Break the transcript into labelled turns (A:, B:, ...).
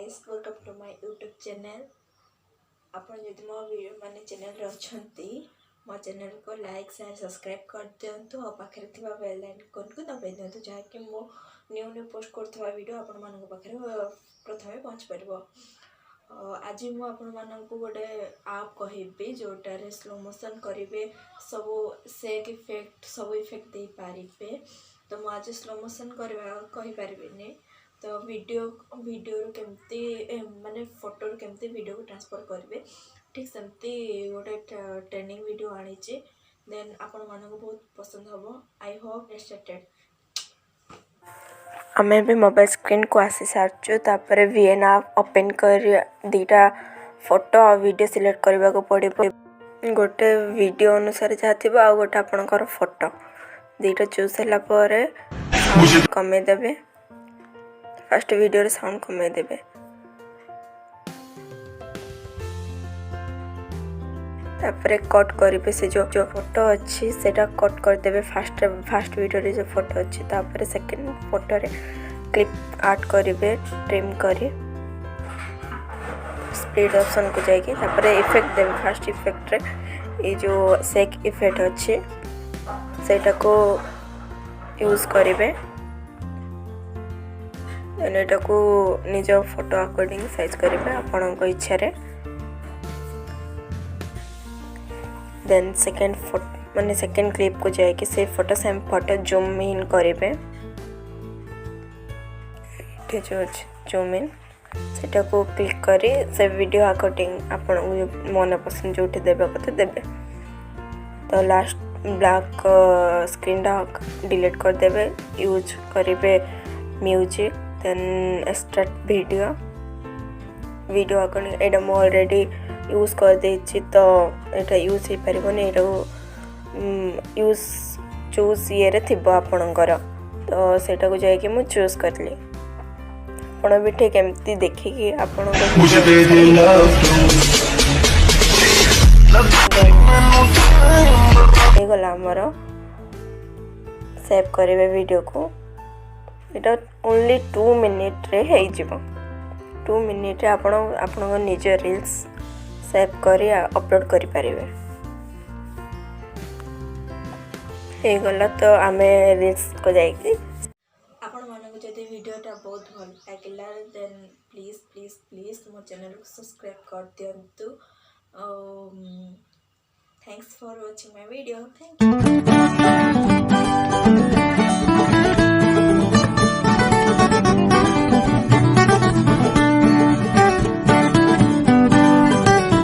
A: guys, welcome to my YouTube channel. आपण यदि मो वीडियो माने चैनल रे अछंती मो चैनल को लाइक शेयर सब्सक्राइब कर दियंतु और पाखरे थिबा बेल आइकन को दबाइ दियंतु जहा कि मो न्यू पोस्ट करथवा वीडियो आपण मानक पाखरे प्रथमे पहुंच परबो। आज मु आपण मानक गोटे ऐप कहिबे जोटा रे स्लो मोशन करिवे सब सेक इफेक्ट सब इफेक्ट दे पारिबे। तो मु आज स्लो मोशन करबा कहि पारिबेनी तो वीडियो केमती माने फोटो केमती वीडियो को ट्रांसफर करेंगे ठीक सेमती गोटे ट्रेनिंग वीडियो आनी देन आपण मानक बहुत पसंद हम। आई होप स्टार्टेड
B: हमें भी मोबाइल स्क्रीन को आसी सारचु तापर VN ऐप ओपन कर दीटा फोटो और वीडियो सिलेक्ट करबा को पड़िबो। गोटे वीडियो अनुसार जहा थिबो आ गोटे आपनकर फोटो दीटा चूज होला पर कमे देबे। फर्स्ट वीडियो रे साउंड कमे देबे तापर कट करिवे से जो फोटो अच्छी सेटा कट कर देबे। फर्स्ट वीडियो रे जो फोटो अच्छी तापर सेकंड फोटो रे क्लिप ऐड करिवे ट्रिम करी स्प्लिट ऑप्शन को जाएगी तापर इफेक्ट देबे। फर्स्ट इफेक्ट रे ये जो सेक इफेक्ट अच्छी सेटा को यूज करिवे एटा को निज फोटो अकॉर्डिंग साइज करेंगे आपण इच्छा रे। देन सेकंड फोटो माने सेकंड क्लिप को जाए कि से photo same photo zoom in करेंगे जो जूम इन सेटा को क्लिक करी से वीडियो अकॉर्डिंग आपण मन पसंद जोठी देबे कते देबे। तो last black screen dark delete कर देबे यूज करेंगे music then start video according एटा मो ऑलरेडी यूज कर देछि तो एटा यूज ही परिबोनी एटा यूज चूज ये रे थिबो आपनकर तो सेटा को जाय कि मु चूज करली आपण भी ठीक एमती देखि कि आपण मुझे दे दे गला हमर सेव करेबे वीडियो को इटा ओनली 2 मिनिट रे हे जिवो। 2 मिनिट रे आपण निज रील्स सेव करी अपलोड करि परिबे। हे गला तो आमे रील्स को जाई कि
A: आपण मानक जदि वीडियोटा बहुत भल लागिला देन प्लीज प्लीज प्लीज मो चैनल को सब्सक्राइब कर दियंतु। Thanks for watching my video. Thank you.